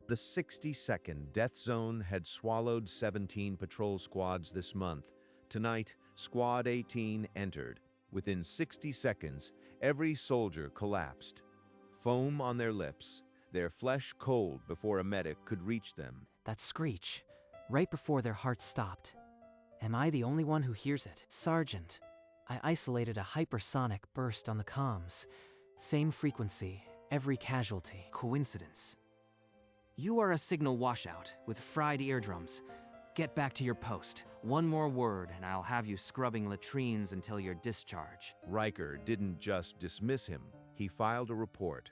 The 60-second death zone had swallowed 17 patrol squads this month. Tonight, Squad 18 entered. Within 60 seconds, every soldier collapsed. Foam on their lips, their flesh cold before a medic could reach them. That screech, right before their hearts stopped. Am I the only one who hears it? Sergeant, I isolated a hypersonic burst on the comms. Same frequency, every casualty. Coincidence. You are a signal washout with fried eardrums. Get back to your post. One more word and I'll have you scrubbing latrines until your discharge. Riker didn't just dismiss him, he filed a report.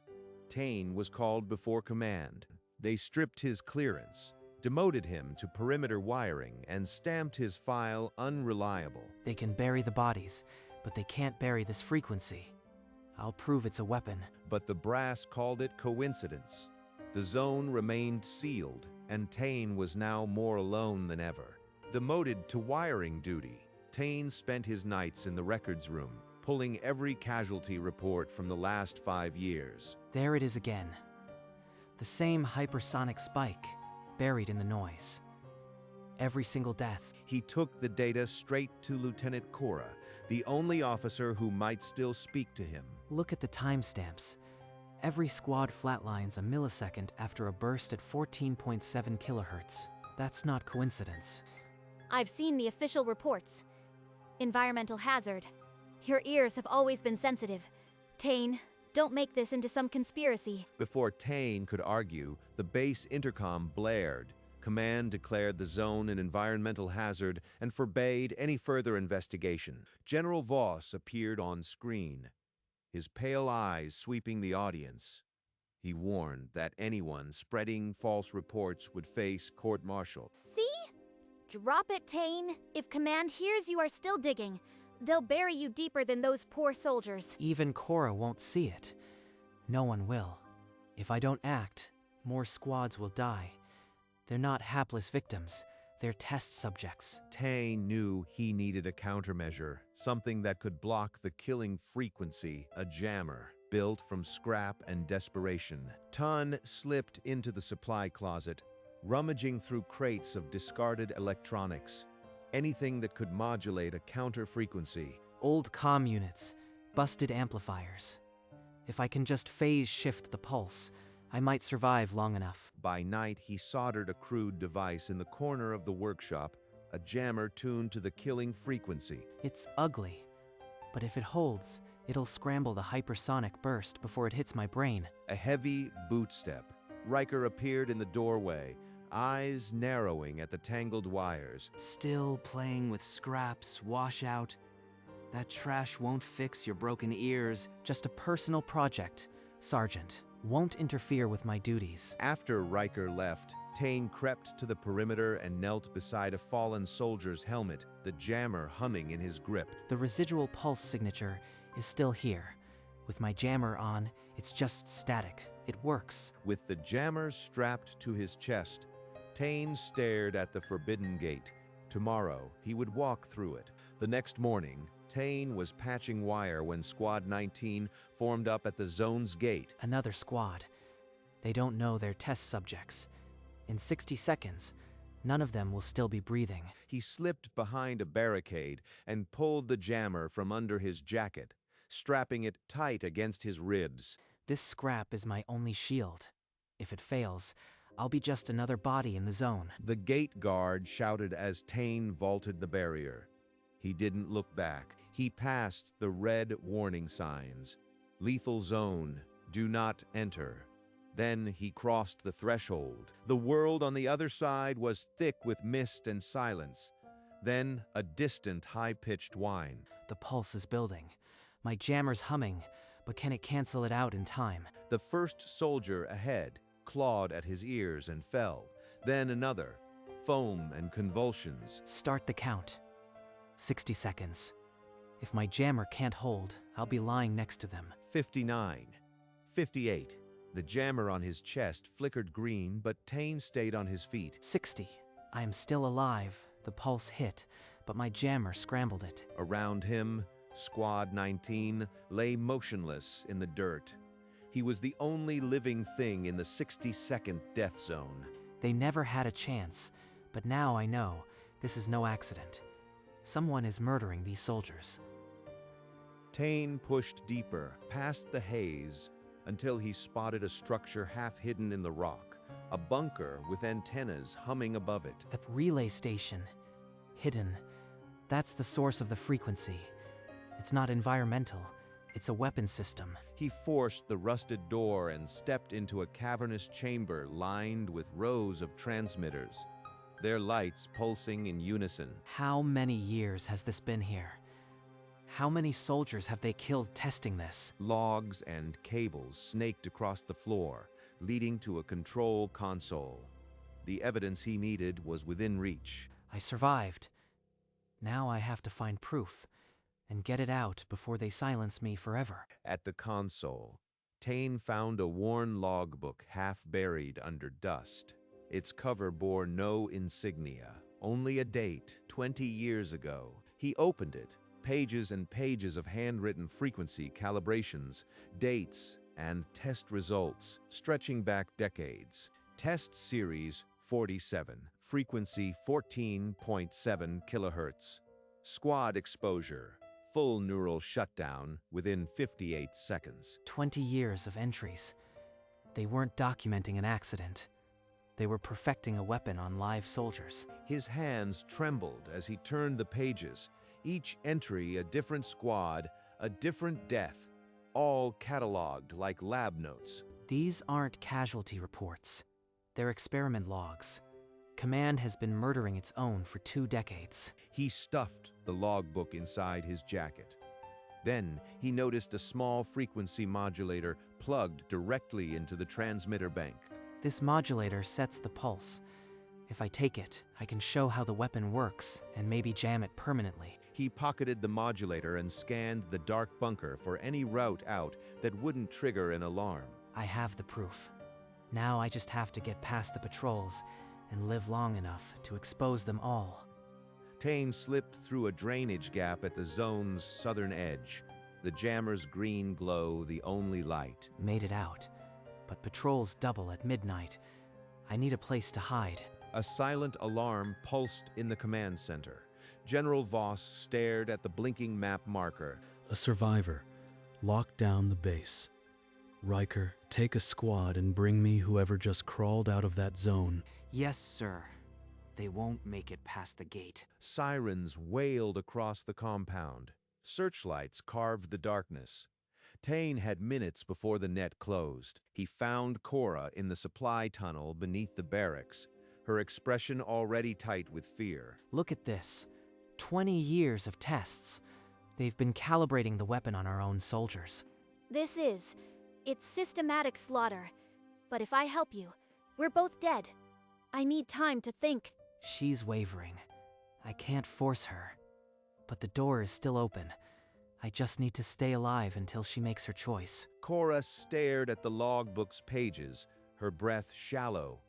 Tane was called before command. They stripped his clearance, demoted him to perimeter wiring, and stamped his file unreliable. They can bury the bodies, but they can't bury this frequency. I'll prove it's a weapon. But the brass called it coincidence. The zone remained sealed, and Tane was now more alone than ever. Demoted to wiring duty, Tane spent his nights in the records room, pulling every casualty report from the last 5 years. There it is again. The same hypersonic spike, buried in the noise. Every single death. He took the data straight to Lieutenant Cora, the only officer who might still speak to him. Look at the timestamps. Every squad flatlines a millisecond after a burst at 14.7 kilohertz. That's not coincidence. I've seen the official reports. Environmental hazard. Your ears have always been sensitive. Tane, don't make this into some conspiracy. Before Tane could argue, the base intercom blared. Command declared the zone an environmental hazard and forbade any further investigation. General Voss appeared on screen, his pale eyes sweeping the audience. He warned that anyone spreading false reports would face court-martial. See? Drop it, Tane. If Command hears you are still digging, they'll bury you deeper than those poor soldiers. Even Cora won't see it. No one will. If I don't act, more squads will die. They're not hapless victims. They're test subjects. Tane knew he needed a countermeasure, something that could block the killing frequency, a jammer, built from scrap and desperation. Tun slipped into the supply closet, rummaging through crates of discarded electronics. Anything that could modulate a counter-frequency. Old comm units, busted amplifiers. If I can just phase shift the pulse, I might survive long enough. By night, he soldered a crude device in the corner of the workshop, a jammer tuned to the killing frequency. It's ugly, but if it holds, it'll scramble the hypersonic burst before it hits my brain. A heavy boot step. Riker appeared in the doorway, eyes narrowing at the tangled wires. Still playing with scraps, washout. That trash won't fix your broken ears. Just a personal project, Sergeant. Won't interfere with my duties. After Riker left, Tane crept to the perimeter and knelt beside a fallen soldier's helmet, the jammer humming in his grip. The residual pulse signature is still here. With my jammer on, it's just static. It works. With the jammer strapped to his chest, Tane stared at the forbidden gate. Tomorrow, he would walk through it. The next morning, Tane was patching wire when Squad 19 formed up at the zone's gate. Another squad. They don't know they're test subjects. In 60 seconds, none of them will still be breathing. He slipped behind a barricade and pulled the jammer from under his jacket, strapping it tight against his ribs. This scrap is my only shield. If it fails, I'll be just another body in the zone. The gate guard shouted as Tane vaulted the barrier. He didn't look back. He passed the red warning signs. Lethal zone, do not enter. Then he crossed the threshold. The world on the other side was thick with mist and silence. Then a distant, high-pitched whine. The pulse is building. My jammer's humming, but can it cancel it out in time? The first soldier ahead clawed at his ears and fell. Then another. Foam and convulsions. Start the count. 60 seconds. If my jammer can't hold, I'll be lying next to them. 59. 58. The jammer on his chest flickered green, but Tane stayed on his feet. 60. I am still alive. The pulse hit, but my jammer scrambled it. Around him, Squad 19 lay motionless in the dirt. He was the only living thing in the 60-second death zone. They never had a chance, but now I know this is no accident. Someone is murdering these soldiers. Tane pushed deeper, past the haze, until he spotted a structure half hidden in the rock, a bunker with antennas humming above it. The relay station. Hidden. That's the source of the frequency. It's not environmental. It's a weapon system. He forced the rusted door and stepped into a cavernous chamber lined with rows of transmitters, their lights pulsing in unison. How many years has this been here? How many soldiers have they killed testing this? Logs and cables snaked across the floor, leading to a control console. The evidence he needed was within reach. I survived. Now I have to find proof and get it out before they silence me forever. At the console, Tane found a worn logbook half buried under dust. Its cover bore no insignia, only a date, 20 years ago. He opened it, pages and pages of handwritten frequency calibrations, dates, and test results, stretching back decades. Test Series 47, frequency 14.7 kilohertz. Squad exposure, full neural shutdown within 58 seconds. 20 years of entries. They weren't documenting an accident. They were perfecting a weapon on live soldiers. His hands trembled as he turned the pages, each entry a different squad, a different death, all cataloged like lab notes. These aren't casualty reports. They're experiment logs. Command has been murdering its own for 2 decades. He stuffed the logbook inside his jacket. Then he noticed a small frequency modulator plugged directly into the transmitter bank. This modulator sets the pulse. If I take it, I can show how the weapon works and maybe jam it permanently. He pocketed the modulator and scanned the dark bunker for any route out that wouldn't trigger an alarm. I have the proof. Now I just have to get past the patrols and live long enough to expose them all. Tane slipped through a drainage gap at the zone's southern edge, the jammer's green glow the only light. Made it out, but patrols double at midnight. I need a place to hide. A silent alarm pulsed in the command center. General Voss stared at the blinking map marker. A survivor. Lock down the base. Riker, take a squad and bring me whoever just crawled out of that zone. Yes, sir. They won't make it past the gate. Sirens wailed across the compound. Searchlights carved the darkness. Tane had minutes before the net closed. He found Cora in the supply tunnel beneath the barracks, her expression already tight with fear. Look at this. 20 years of tests. They've been calibrating the weapon on our own soldiers. It's systematic slaughter. But if I help you, we're both dead. I need time to think. She's wavering. I can't force her. But the door is still open. I just need to stay alive until she makes her choice. Cora stared at the logbook's pages, her breath shallow.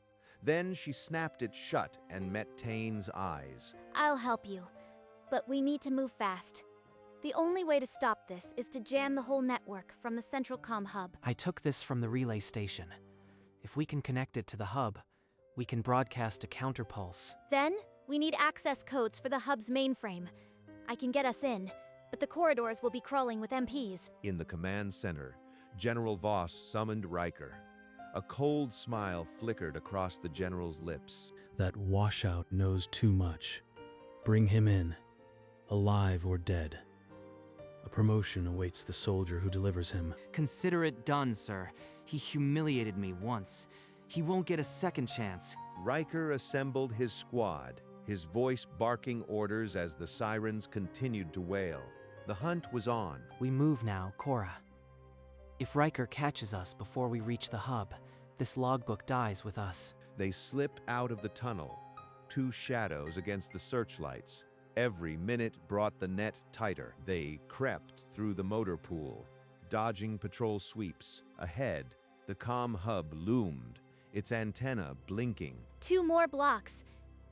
Then she snapped it shut and met Tane's eyes. I'll help you. But we need to move fast. The only way to stop this is to jam the whole network from the central comm hub. I took this from the relay station. If we can connect it to the hub, we can broadcast a counterpulse. Then, we need access codes for the hub's mainframe. I can get us in, but the corridors will be crawling with MPs. In the command center, General Voss summoned Riker. A cold smile flickered across the general's lips. That washout knows too much. Bring him in, alive or dead. A promotion awaits the soldier who delivers him. Consider it done, sir. He humiliated me once. He won't get a second chance. Riker assembled his squad, his voice barking orders as the sirens continued to wail. The hunt was on. We move now, Cora. If Riker catches us before we reach the hub, this logbook dies with us. They slipped out of the tunnel, 2 shadows against the searchlights. Every minute brought the net tighter. They crept through the motor pool, dodging patrol sweeps. Ahead, the comm hub loomed, its antenna blinking. 2 more blocks,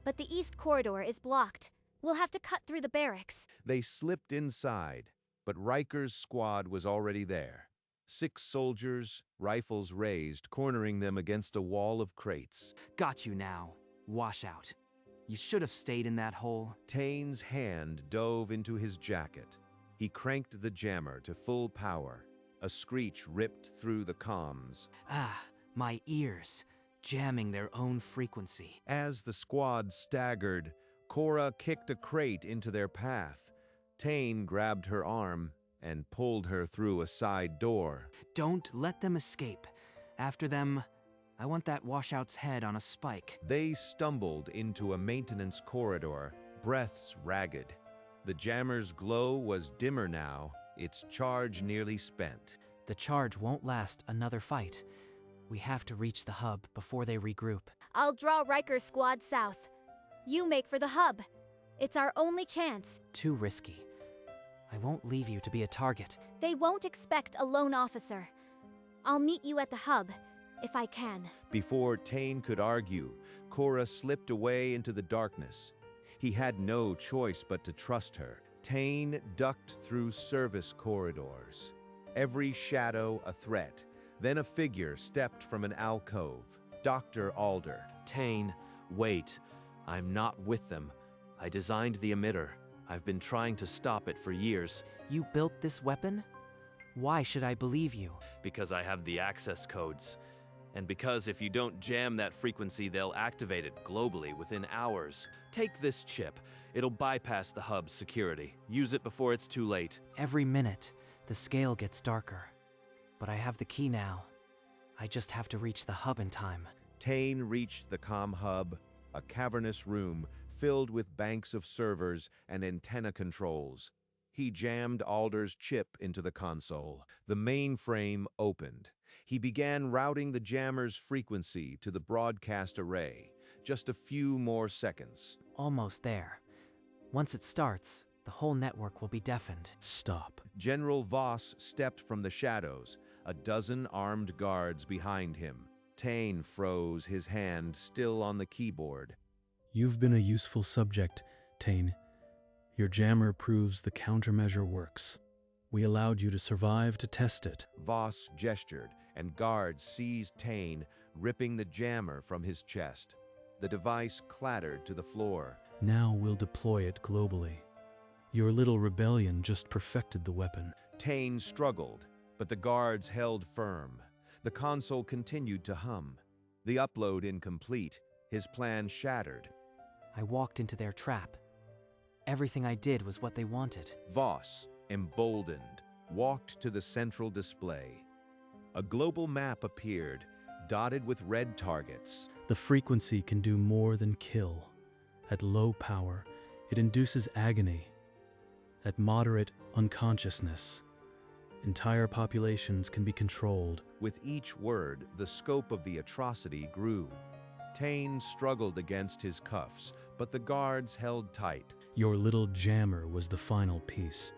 but the east corridor is blocked. We'll have to cut through the barracks. They slipped inside, but Riker's squad was already there. 6 soldiers, rifles raised, cornering them against a wall of crates. Got you now, washout. You should have stayed in that hole. Tane's hand dove into his jacket. He cranked the jammer to full power. A screech ripped through the comms. Ah, my ears, jamming their own frequency. As the squad staggered, Cora kicked a crate into their path. Tane grabbed her arm and pulled her through a side door. Don't let them escape. After them, I want that washout's head on a spike. They stumbled into a maintenance corridor, breaths ragged. The jammer's glow was dimmer now, its charge nearly spent. The charge won't last another fight. We have to reach the hub before they regroup. I'll draw Riker's squad south. You make for the hub. It's our only chance. Too risky. I won't leave you to be a target. They won't expect a lone officer. I'll meet you at the hub, if I can. Before Tane could argue, Cora slipped away into the darkness. He had no choice but to trust her. Tane ducked through service corridors. Every shadow a threat. Then a figure stepped from an alcove. Dr. Alder. Tane, wait. I'm not with them. I designed the emitter. I've been trying to stop it for years. You built this weapon? Why should I believe you? Because I have the access codes. And because if you don't jam that frequency, they'll activate it globally within hours. Take this chip. It'll bypass the hub's security. Use it before it's too late. Every minute, the scale gets darker. But I have the key now. I just have to reach the hub in time. Tane reached the comm hub, a cavernous room filled with banks of servers and antenna controls. He jammed Alder's chip into the console. The mainframe opened. He began routing the jammer's frequency to the broadcast array. Just a few more seconds. Almost there. Once it starts, the whole network will be deafened. Stop. General Voss stepped from the shadows, a dozen armed guards behind him. Tane froze, his hand still on the keyboard. You've been a useful subject, Tane. Your jammer proves the countermeasure works. We allowed you to survive to test it. Voss gestured, and guards seized Tane, ripping the jammer from his chest. The device clattered to the floor. Now we'll deploy it globally. Your little rebellion just perfected the weapon. Tane struggled, but the guards held firm. The console continued to hum. The upload incomplete, his plan shattered. I walked into their trap. Everything I did was what they wanted. Voss, emboldened, walked to the central display. A global map appeared, dotted with red targets. The frequency can do more than kill. At low power, it induces agony. At moderate, unconsciousness. Entire populations can be controlled. With each word, the scope of the atrocity grew. Tane struggled against his cuffs, but the guards held tight. Your little jammer was the final piece.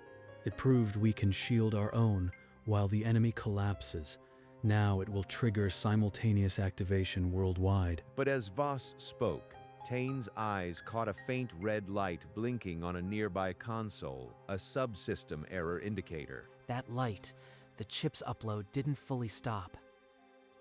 It proved we can shield our own while the enemy collapses. Now it will trigger simultaneous activation worldwide. But as Voss spoke, Tane's eyes caught a faint red light blinking on a nearby console, a subsystem error indicator. That light, the chip's upload didn't fully stop.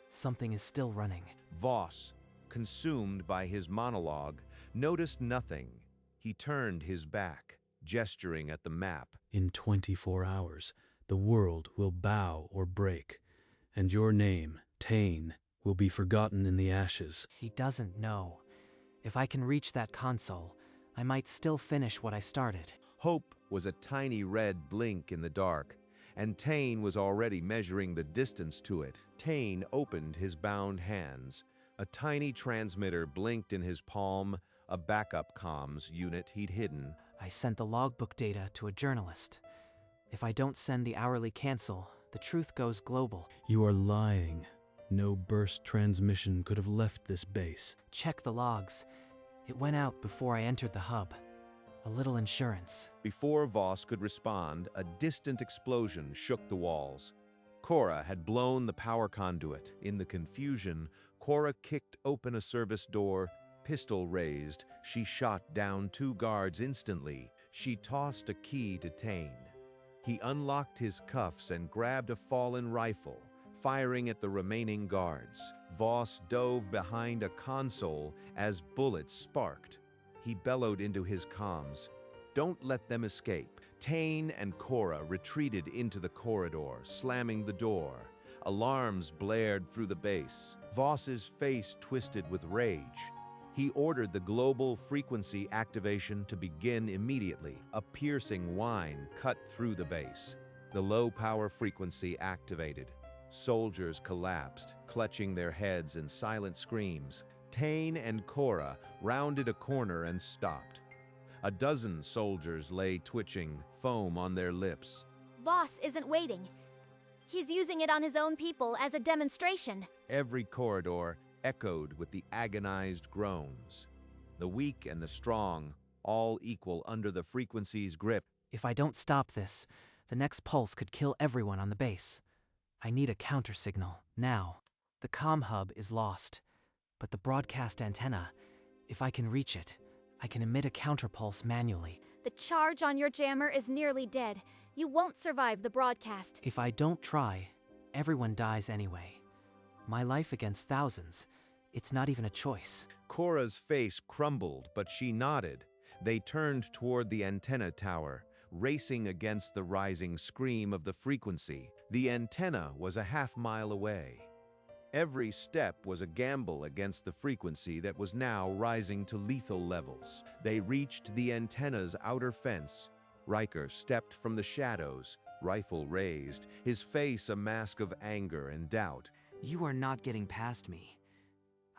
Something is still running. Voss, consumed by his monologue, noticed nothing. He turned his back, gesturing at the map. In 24 hours, the world will bow or break, and your name, Tane, will be forgotten in the ashes. He doesn't know. If I can reach that console, I might still finish what I started. Hope was a tiny red blink in the dark, and Tane was already measuring the distance to it. Tane opened his bound hands. A tiny transmitter blinked in his palm, a backup comms unit he'd hidden. I sent the logbook data to a journalist. If I don't send the hourly cancel, the truth goes global. You are lying. No burst transmission could have left this base. Check the logs. It went out before I entered the hub. A little insurance. Before Voss could respond, a distant explosion shook the walls. Cora had blown the power conduit. In the confusion, Cora kicked open a service door. Pistol raised, she shot down 2 guards instantly. She tossed a key to Tane. He unlocked his cuffs and grabbed a fallen rifle, firing at the remaining guards. Voss dove behind a console as bullets sparked. He bellowed into his comms, "Don't let them escape." Tane and Cora retreated into the corridor, slamming the door. Alarms blared through the base. Voss's face twisted with rage. He ordered the global frequency activation to begin immediately. A piercing whine cut through the base. The low-power frequency activated. Soldiers collapsed, clutching their heads in silent screams. Tane and Cora rounded a corner and stopped. A dozen soldiers lay twitching, foam on their lips. Voss isn't waiting. He's using it on his own people as a demonstration. Every corridor echoed with the agonized groans. The weak and the strong, all equal under the frequency's grip. If I don't stop this, the next pulse could kill everyone on the base. I need a counter signal, now. The comm hub is lost, but the broadcast antenna, if I can reach it, I can emit a counterpulse manually. The charge on your jammer is nearly dead. You won't survive the broadcast. If I don't try, everyone dies anyway. My life against thousands. It's not even a choice. Cora's face crumbled, but she nodded. They turned toward the antenna tower, racing against the rising scream of the frequency. The antenna was a half-mile away. Every step was a gamble against the frequency that was now rising to lethal levels. They reached the antenna's outer fence. Riker stepped from the shadows, rifle raised, his face a mask of anger and doubt. You are not getting past me.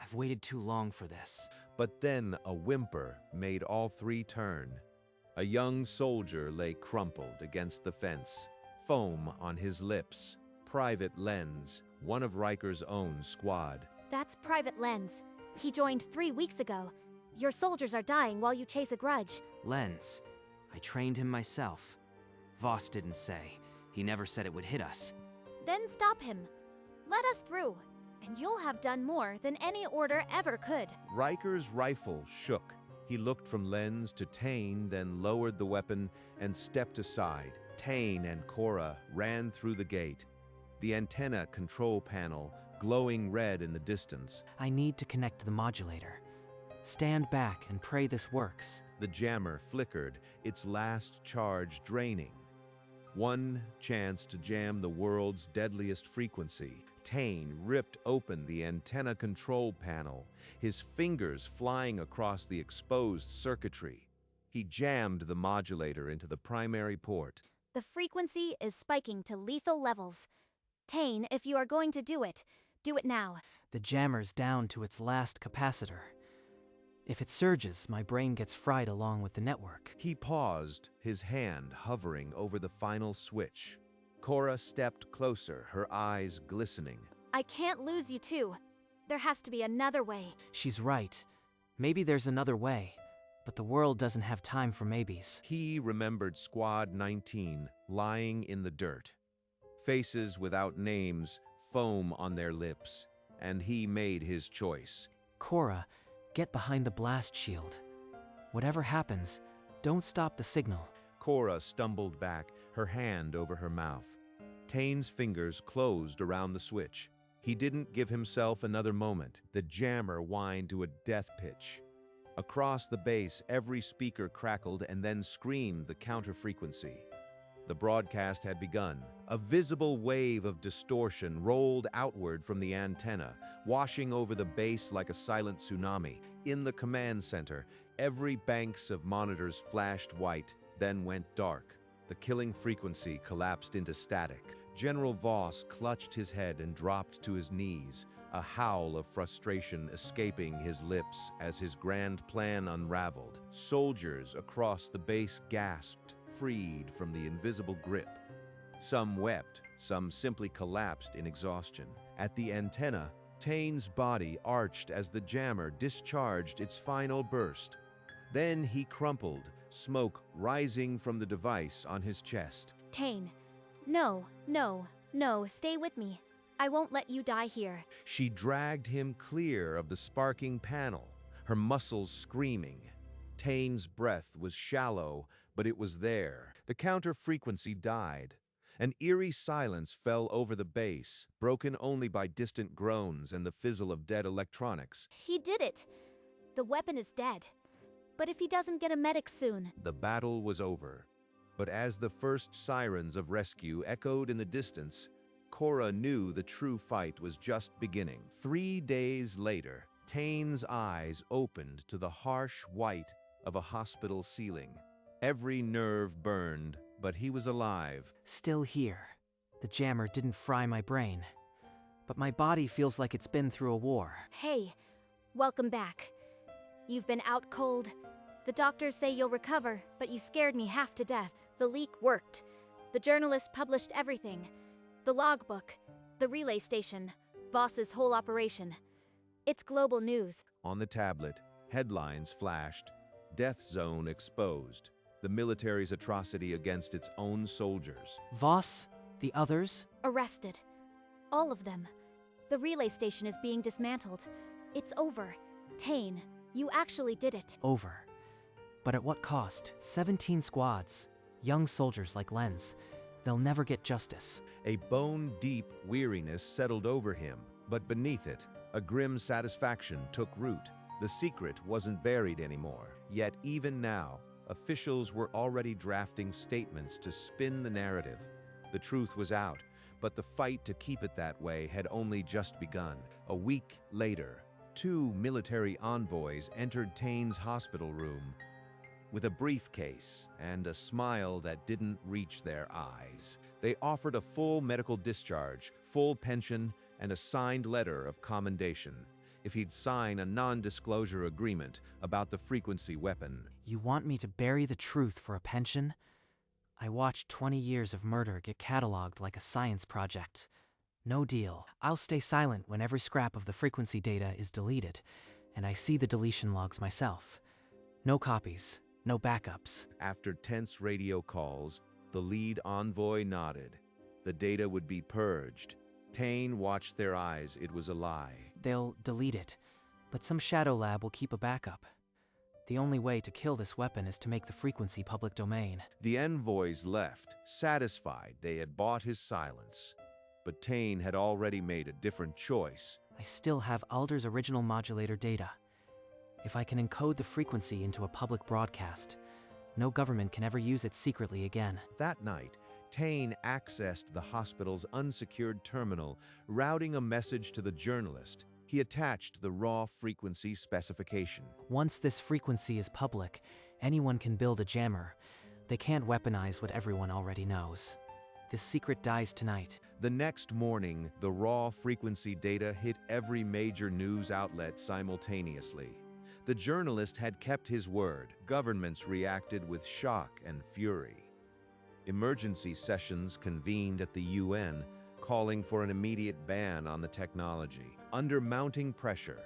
I've waited too long for this. But then a whimper made all three turn. A young soldier lay crumpled against the fence, foam on his lips. Private Lens, one of Riker's own squad. That's Private Lens. He joined 3 weeks ago. Your soldiers are dying while you chase a grudge. Lens. I trained him myself. Voss didn't say. He never said it would hit us. Then stop him. Let us through, and you'll have done more than any order ever could. Riker's rifle shook. He looked from Lens to Tane, then lowered the weapon and stepped aside. Tane and Cora ran through the gate. The antenna control panel, glowing red in the distance. I need to connect to the modulator. Stand back and pray this works. The jammer flickered, its last charge draining. One chance to jam the world's deadliest frequency. Tane ripped open the antenna control panel, his fingers flying across the exposed circuitry. He jammed the modulator into the primary port. The frequency is spiking to lethal levels. Tane, if you are going to do it now. The jammer's down to its last capacitor. If it surges, my brain gets fried along with the network. He paused, his hand hovering over the final switch. Cora stepped closer, her eyes glistening. I can't lose you too. There has to be another way. She's right. Maybe there's another way, but the world doesn't have time for maybes. He remembered Squad 19 lying in the dirt. Faces without names, foam on their lips, and he made his choice. Cora, get behind the blast shield. Whatever happens, don't stop the signal. Cora stumbled back, her hand over her mouth. Tane's fingers closed around the switch. He didn't give himself another moment. The jammer whined to a death pitch. Across the base, every speaker crackled and then screamed the counter frequency. The broadcast had begun. A visible wave of distortion rolled outward from the antenna, washing over the base like a silent tsunami. In the command center, every banks of monitors flashed white, then went dark. The killing frequency collapsed into static. General Voss clutched his head and dropped to his knees, a howl of frustration escaping his lips as his grand plan unraveled. Soldiers across the base gasped, freed from the invisible grip. Some wept, some simply collapsed in exhaustion. At the antenna, Tane's body arched as the jammer discharged its final burst. Then he crumpled, smoke rising from the device on his chest. Tane, no, stay with me. I won't let you die here. She dragged him clear of the sparking panel, her muscles screaming. Tane's breath was shallow, but it was there. The counter frequency died. An eerie silence fell over the base, broken only by distant groans and the fizzle of dead electronics. He did it. The weapon is dead. But if he doesn't get a medic soon... The battle was over. But as the first sirens of rescue echoed in the distance, Cora knew the true fight was just beginning. 3 days later, Tane's eyes opened to the harsh white of a hospital ceiling. Every nerve burned, but he was alive. Still here. The jammer didn't fry my brain. But my body feels like it's been through a war. Hey, welcome back. You've been out cold. The doctors say you'll recover, but you scared me half to death. The leak worked. The journalist published everything. The logbook, the relay station, Voss's whole operation. It's global news. On the tablet, headlines flashed. Death zone exposed. The military's atrocity against its own soldiers. Voss? The others? Arrested. All of them. The relay station is being dismantled. It's over. Tane, you actually did it. Over. But at what cost? 17 squads. Young soldiers like Lenz. They'll never get justice. A bone-deep weariness settled over him, but beneath it, a grim satisfaction took root. The secret wasn't buried anymore. Yet even now, officials were already drafting statements to spin the narrative. The truth was out, but the fight to keep it that way had only just begun. A week later, 2 military envoys entered Tane's hospital room with a briefcase and a smile that didn't reach their eyes. They offered a full medical discharge, full pension, and a signed letter of commendation if he'd sign a non-disclosure agreement about the frequency weapon. You want me to bury the truth for a pension? I watched 20 years of murder get cataloged like a science project. No deal. I'll stay silent when every scrap of the frequency data is deleted, and I see the deletion logs myself. No copies, no backups. After tense radio calls, the lead envoy nodded. The data would be purged. Tane watched their eyes. It was a lie. They'll delete it, but some shadow lab will keep a backup. The only way to kill this weapon is to make the frequency public domain. The envoys left, satisfied they had bought his silence. But Tane had already made a different choice. I still have Alder's original modulator data. If I can encode the frequency into a public broadcast, no government can ever use it secretly again. That night, Tane accessed the hospital's unsecured terminal, routing a message to the journalist. He attached the raw frequency specification. Once this frequency is public, anyone can build a jammer. They can't weaponize what everyone already knows. This secret dies tonight. The next morning, the raw frequency data hit every major news outlet simultaneously. The journalist had kept his word. Governments reacted with shock and fury. Emergency sessions convened at the UN, calling for an immediate ban on the technology. Under mounting pressure,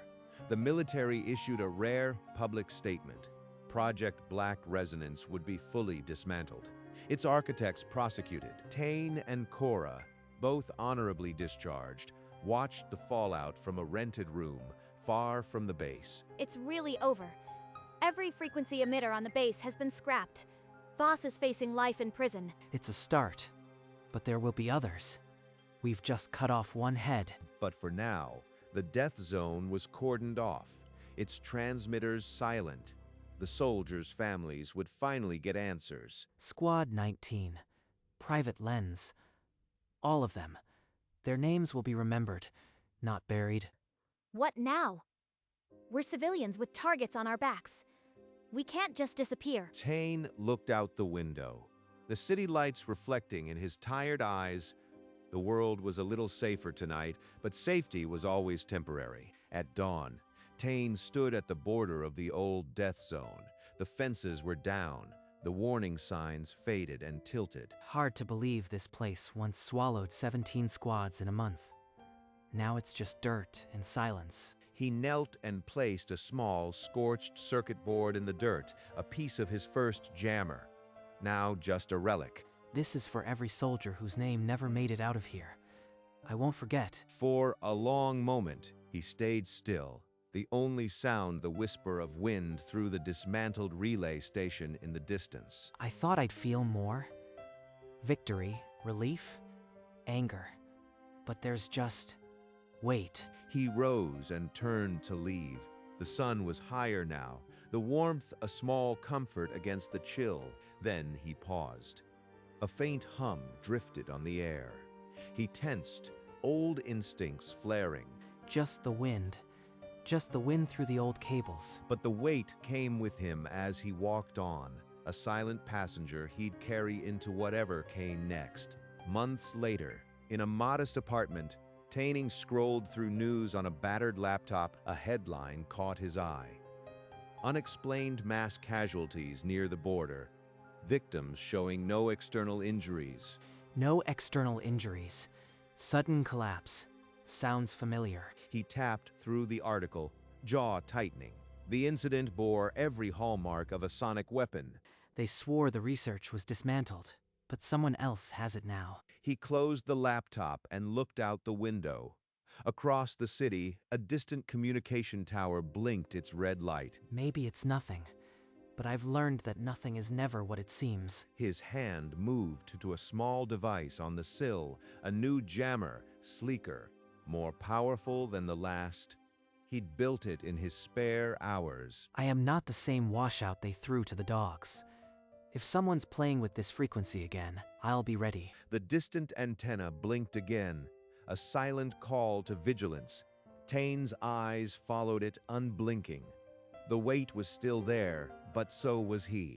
the military issued a rare public statement. Project Black Resonance would be fully dismantled. Its architects prosecuted. Tane and Cora, both honorably discharged, watched the fallout from a rented room far from the base. It's really over. Every frequency emitter on the base has been scrapped. Voss is facing life in prison. It's a start, but there will be others. We've just cut off one head. But for now, the death zone was cordoned off, its transmitters silent. The soldiers' families would finally get answers. Squad 19, Private Lenz, all of them. Their names will be remembered, not buried. What now? We're civilians with targets on our backs. We can't just disappear. Tane looked out the window, the city lights reflecting in his tired eyes. The world was a little safer tonight, but safety was always temporary. At dawn, Tane stood at the border of the old death zone. The fences were down, the warning signs faded and tilted. Hard to believe this place once swallowed 17 squads in a month. Now it's just dirt and silence. He knelt and placed a small, scorched circuit board in the dirt, a piece of his first jammer. Now just a relic. This is for every soldier whose name never made it out of here. I won't forget. For a long moment, he stayed still, the only sound the whisper of wind through the dismantled relay station in the distance. I thought I'd feel more. Victory, relief, anger. But there's just wait. He rose and turned to leave. The sun was higher now, the warmth a small comfort against the chill. Then he paused. A faint hum drifted on the air. He tensed, old instincts flaring. Just the wind. Just the wind through the old cables. But the weight came with him as he walked on, a silent passenger he'd carry into whatever came next. Months later, in a modest apartment, Taining scrolled through news on a battered laptop. A headline caught his eye. Unexplained mass casualties near the border. Victims showing no external injuries. No external injuries. Sudden collapse. Sounds familiar. He tapped through the article, jaw tightening. The incident bore every hallmark of a sonic weapon. They swore the research was dismantled, but someone else has it now. He closed the laptop and looked out the window. Across the city, a distant communication tower blinked its red light. Maybe it's nothing, but I've learned that nothing is never what it seems. His hand moved to a small device on the sill, a new jammer, sleeker, more powerful than the last. He'd built it in his spare hours. I am not the same washout they threw to the dogs. If someone's playing with this frequency again, I'll be ready. The distant antenna blinked again, a silent call to vigilance. Tane's eyes followed it unblinking. The weight was still there, but so was he.